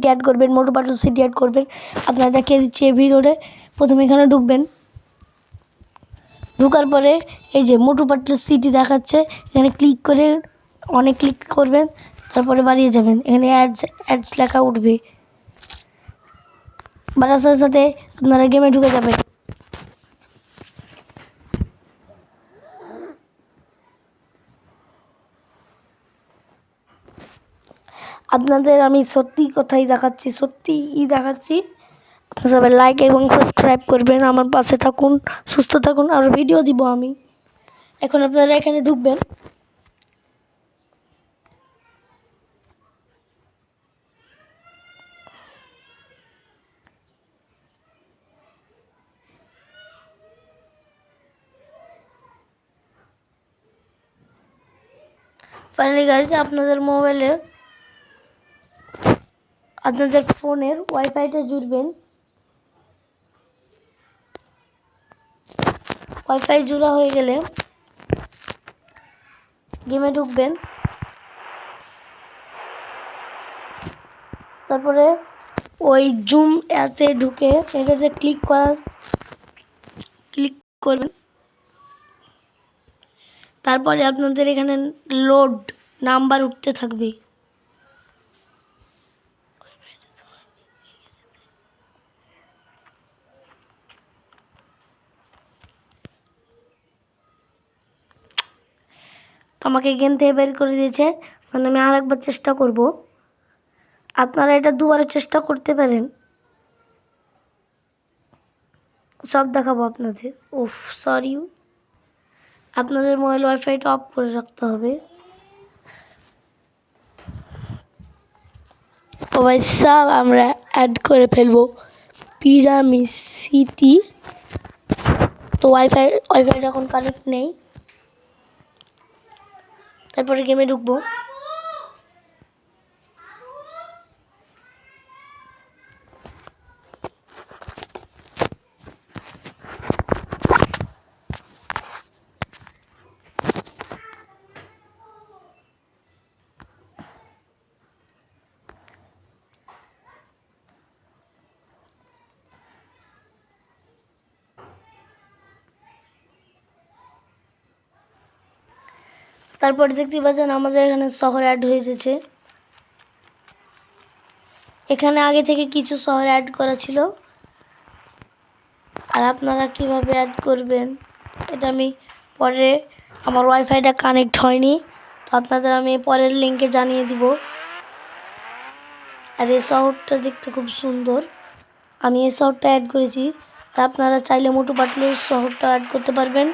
Add করবেন, Motu Patlu city add করবেন। আপনারা দেখিয়ে দিচ্ছি এই ভিডিওতে। প্রথমে এখানে ঢুকবেন, ঢোকার পরে এই যে মোটু পাতলু সিটি দেখাচ্ছে, এখানে ক্লিক করে অনেক ক্লিক করবেন, তারপরে বাড়িয়ে যাবেন। এখানে অ্যাডস লেখা উঠবে, বাড়ার সাথে সাথে আপনারা গেমে ঢুকে যাবেন। আপনাদের আমি সত্যি কথাই দেখাচ্ছি, সত্যিই দেখাচ্ছি। সবাই লাইক এবং সাবস্ক্রাইব করবেন, আমার পাশে থাকুন, সুস্থ থাকুন, আর ভিডিও দিব আমি। এখন আপনারা এখানে ঢুকবেন, ফাইনালি গাইজ আপনাদের মোবাইলে আপনাদের ফোনের ওয়াইফাইটা জুড়বেন। ওয়াইফাই জুড়া হয়ে গেলে গেমে ঢুকবেন, তারপরে ওই জুম অ্যাপে ঢুকে এটাতে ক্লিক করবেন। তারপরে আপনাদের এখানে লোড নাম্বার উঠতে থাকবে। আমাকে গেম থেকে বের করে দিয়েছে, মানে আমি আর একবার চেষ্টা করব। আপনারা এটা দুবারে চেষ্টা করতে পারেন, সব দেখাবো আপনাদের। উফ সরি, আপনাদের মোবাইল ওয়াইফাইটা অফ করে রাখতে হবে। ও ভাই সব আমরা অ্যাড করে ফেলবো পিরামিড সিটি। তো ওয়াইফাইটা এখন কানেক্ট নেই, তারপরে গেমে ঢুকবো। তারপর দেখতে পাচ্ছেন আমাদের এখানে শহর অ্যাড হয়ে যাচ্ছে। এখানে আগে থেকে কিছু শহর অ্যাড করা ছিল, আর আপনারা কিভাবে অ্যাড করবেন এটা আমি পরে, আমার ওয়াইফাইটা কানেক্ট হয়নি, তো আপনাদের আমি পরের লিঙ্কে জানিয়ে দিব। আর এই শহরটা দেখতে খুব সুন্দর, আমি এই শহরটা অ্যাড করেছি। আর আপনারা চাইলে মোটু পাতলু শহরটা অ্যাড করতে পারবেন,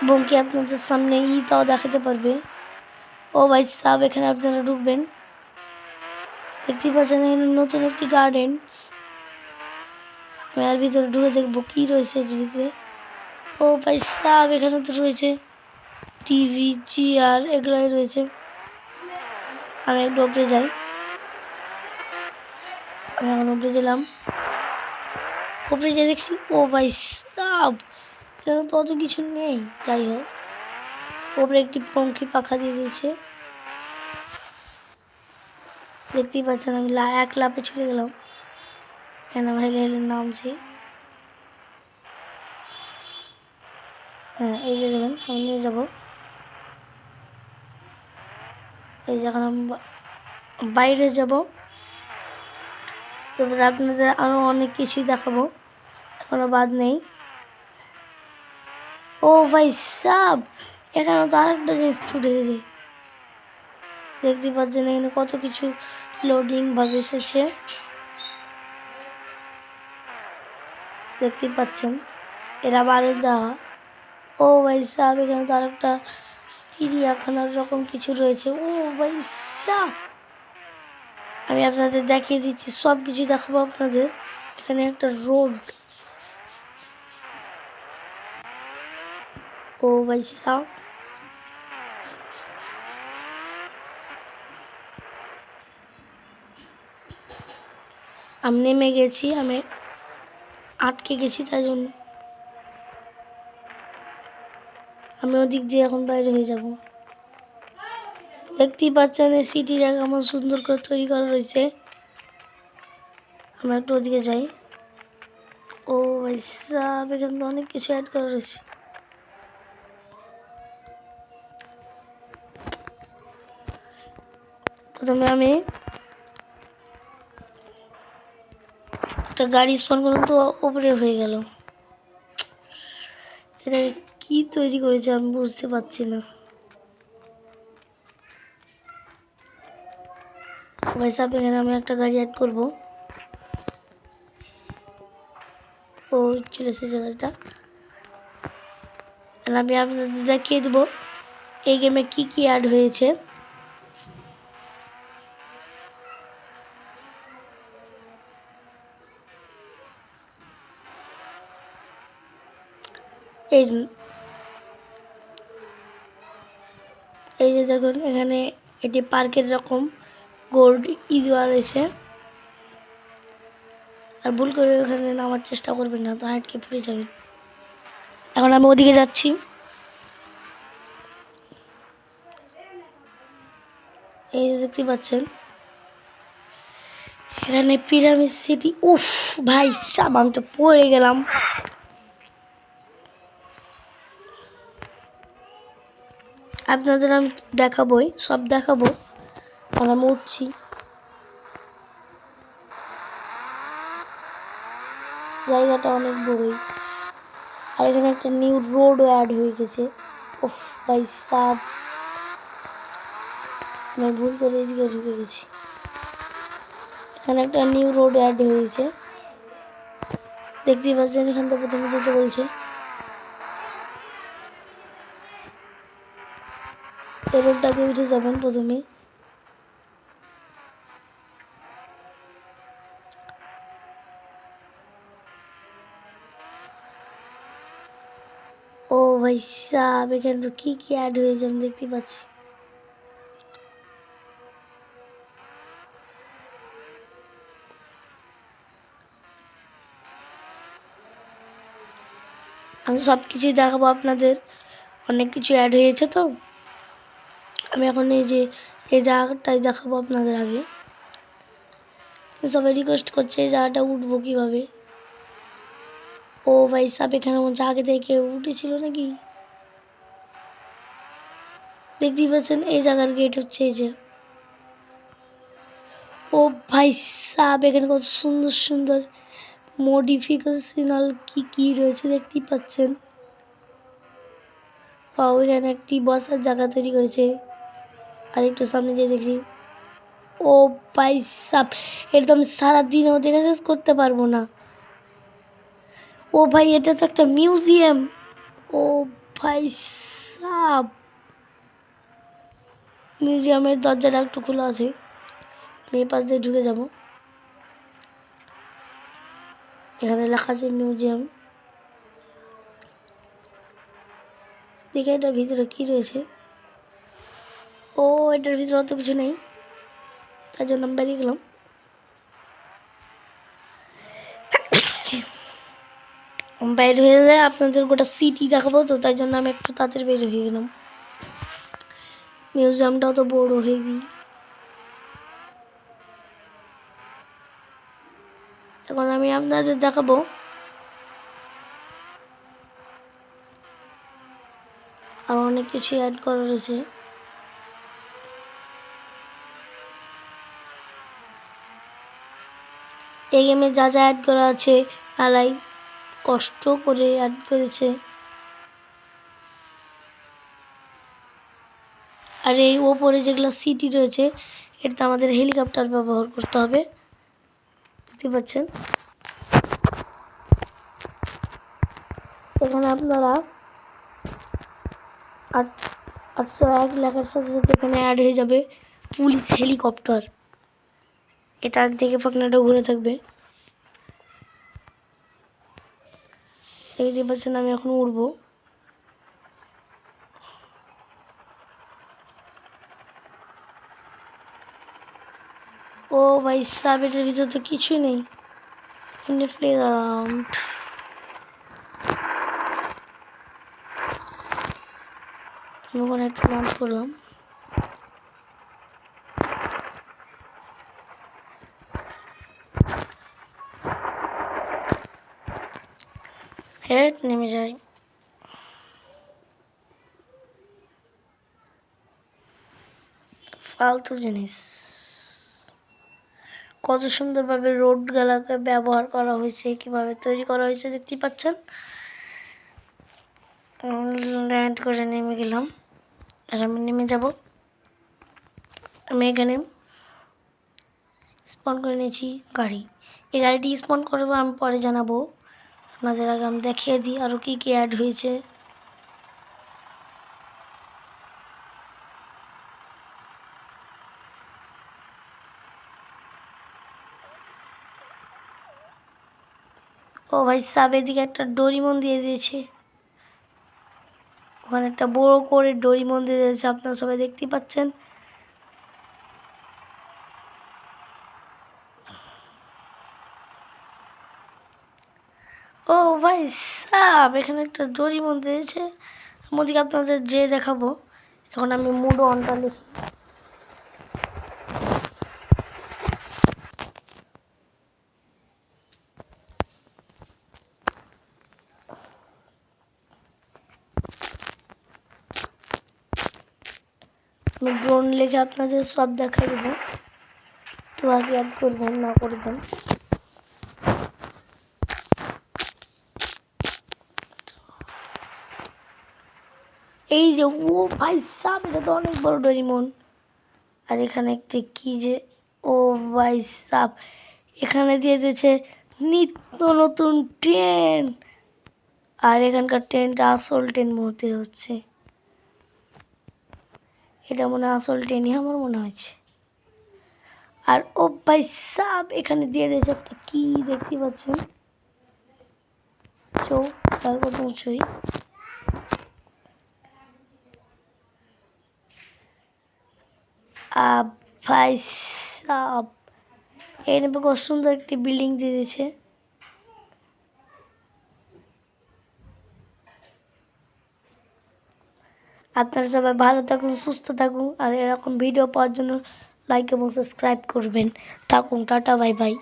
এবং কি আপনাদের সামনে ইটাও দেখাতে পারবে। ও ভাই সাব, এখানে আপনারা ঢুকবেন, দেখতেই পাচ্ছেন এখানে নতুন একটি গার্ডেন্স। আমি আর ভিতরে ঢুকে দেখবো কী রয়েছে এর ভিতরে। ও ভাই সাব, এখানে তো রয়েছে টিভি, চেয়ার, এগুলোই রয়েছে। আমি একটু উপরে যাই, আমি এখন উপরে গেলাম, উপরে যেয়ে দেখছি ও ভাই সাব, এখানে তো অত কিছু নেই। যাই হোক, উপরে একটি পঙ্খী পাখা দিয়ে দিয়েছে, দেখতেই পাচ্ছেন। আমি এক লাফে চলে গেলাম, এখানে আমি হেলে হেলে নামছি। হ্যাঁ, এই যে দেখেন, আমি নিয়ে যাবো। এই যে এখন আমি বাইরে যাব, তারপরে আপনাদের আরও অনেক কিছুই দেখাবো, এখনও বাদ নেই। ও ভাই সাব, এখানে তো আরেকটা জিনিস ছুটে গেছে, দেখতে পাচ্ছেন এখানে কত কিছু লোডিং ভাবে এসেছে, দেখতে পাচ্ছেন। এরা বারো যাওয়া। ও ভাই সাব, এখানে তো আরেকটা চিড়িয়াখানার রকম কিছু রয়েছে। ও ভাই সাব, আমি আপনাদের দেখিয়ে দিচ্ছি, সব কিছু দেখাবো আপনাদের। এখানে একটা রোড, ও ভাই সাব, আমি নেমে গেছি, আমি আটকে গেছি, তাই জন্য আমি ওদিক দিয়ে এখন বাইরে হয়ে যাব। দেখতেই পাচ্ছেন এই সিটিটা কেমন সুন্দর করে তৈরি করা রয়েছে। আমরা একটু ওদিকে যাই। ও ভাই সাব, এখানে তো অনেক কিছু অ্যাড করা রয়েছে। প্রথমে আমি একটা গাড়ি স্পন করুন, তো ওপরে হয়ে গেল। এটা কি তৈরি করেছে আমি বুঝতে পারছি না। ভাই সাব, এখানে আমি একটা গাড়ি অ্যাড করবো। ও চলে এসেছে গাড়িটা। আর আমি আপনাদের দেখিয়ে দেবো এই গেমে কি কি অ্যাড হয়েছে। এই এই যে দেখুন, এখানে এটি পার্কের রকম গোল্ড দেওয়া রয়েছে। আর ভুল করে ওখানে নামার চেষ্টা করবেন না, তো আটকে পড়ে যাবেন। এখন আমি ওদিকে যাচ্ছি। এই যে দেখতে পাচ্ছেন এখানে পিরামিড সিটি। উফ ভাই সাব, আমি তো পড়ে গেলাম। আপনাদের আমি দেখাবোই, সব দেখাবো। আর আমি উঠছি। জায়গাটা অনেক বড়ই। আর এখানে একটা নিউ রোডও অ্যাড হয়ে গেছে। উফ ভাই সাব, আমি ভুল করে এদিকে ঢুকে গেছি। এখানে একটা নিউ রোড অ্যাড হয়েছে, দেখতেই পাচ্ছেন। এখান থেকে প্রথমে যেতে বলছে। এই রোডটাকে উঠে যাবেন প্রথমে। ও ভাই সাব, এখানে তো কি কি অ্যাড হয়েছে আমি দেখতে পাচ্ছি। আমি সব কিছুই দেখাবো আপনাদের, অনেক কিছু অ্যাড হয়েছে। তো আমি এখন এই যে এই জায়গাটাই দেখাবো আপনাদের। আগে সবাই রিকোয়েস্ট করছে এই জায়গাটা উঠবো কীভাবে। ও ভাই সাব, এখানে মধ্যে আগে থেকে উঠেছিল নাকি। দেখতেই পাচ্ছেন এই জায়গার গেট হচ্ছে এই যে। ও ভাই সাব, এখানে কত সুন্দর সুন্দর মডিফিকেশনাল কি কি রয়েছে দেখতেই পাচ্ছেন। ও এখানে একটি বসার জায়গা তৈরি করেছে। আর একটু সামনে যেয়ে দেখি, ও ভাই সাব, এটা তো আমি সারাদিনও দেখে শেষ করতে পারবো না। ও ভাই, এটা তো একটা মিউজিয়াম। ও ভাই সাব, মিউজিয়ামের দরজাটা একটু খোলা আছে। আমি এই পাশ দিয়ে ঢুকে যাব। এখানে লেখা আছে মিউজিয়াম। দেখে এটার ভিতরে কি রয়েছে। ও এটার ভিতরে অত কিছু নেই, তার জন্য আমি বেরিয়ে গেলাম। বাইর হয়ে যায় আপনাদের গোটা সিটি দেখাবো, তো তাই জন্য আমি একটু তাড়াতাড়ি বের হয়ে গেলাম। মিউজিয়ামটাও তো বড় হেভি। এখন আমি আপনাদের দেখাবো আর অনেক কিছু অ্যাড করা রয়েছে। এই গেমে যা যা অ্যাড করা আছে আলাই কষ্ট করে অ্যাড করেছে। আর এই ওপরে যেগুলো সিটি রয়েছে, এটা আমাদের হেলিকপ্টার ব্যবহার করতে হবে। দেখতে পাচ্ছেন এখানে আপনারা 801 লেখার সাথে সাথে এখানে অ্যাড হয়ে যাবে পুলিশ হেলিকপ্টার। এটা দেখে পাখনাটা ঘুরে থাকবে। দেখতে পাচ্ছেন আমি এখন উড়বো। ও ভাই সাব, এটার ভিতরে তো কিছুই নেই, এমনি প্লে অ্যারাউন্ড। আমি ওখানে একটা লঞ্চ করলাম। হেট নেমে যায়। ফালতু জিনিস। কত সুন্দরভাবে রোডগুলোকে ব্যবহার করা হয়েছে, কীভাবে তৈরি করা হয়েছে দেখতেই পাচ্ছেন। ল্যান্ড করে নেমে গেলাম, আর আমি নেমে যাব। আমি এখানে স্পন করে নিয়েছি গাড়ি। এই গাড়িটি স্পন করবো আমি পরে জানাবো। আপনাদের আগে আমি দেখিয়ে দিই আরও কী কী অ্যাড হয়েছে। ও ভাই সাব, এদিকে একটা ডোরিমন দিয়ে দিয়েছে, ওখানে একটা বড় করে ডোরিমন দিয়ে দিয়েছে, আপনারা সবাই দেখতেই পাচ্ছেন। ও ভাই সাব, এখানে একটা ডোরিমন দিয়েছে, ওদিকে আপনাদের যে দেখাবো। এখন আমি মুড অনটা লিখি। আমি ড্রোন লিখে আপনাদের সব দেখা দেবো, তো আগে অ্যাড করবেন না করবেন। এই যে ও ভাই সাব, এটা তো অনেক বড় ডোরিমন। আর এখানে একটি কি যে, ও ভাই সাব, এখানে দিয়ে দিয়েছে নিত্য নতুন ট্রেন। আর এখানকার ট্রেনটা আসল ট্রেন মনে হচ্ছে, এটা মনে হয় আসল ট্রেনই আমার মনে হচ্ছে। আর ও ভাই সাব, এখানে দিয়ে দিয়েছে একটা কি দেখতে পাচ্ছেন, চোখ, তারপর পৌঁছই। ভাই সাব, এখানে কত সুন্দর একটি বিল্ডিং দিয়ে দিয়েছে। আপনারা সবাই ভালো থাকুন, সুস্থ থাকুন, আর এরকম ভিডিও পাওয়ার জন্য লাইক এবং সাবস্ক্রাইব করবেন। থাকুন, টাটা, বাই বাই।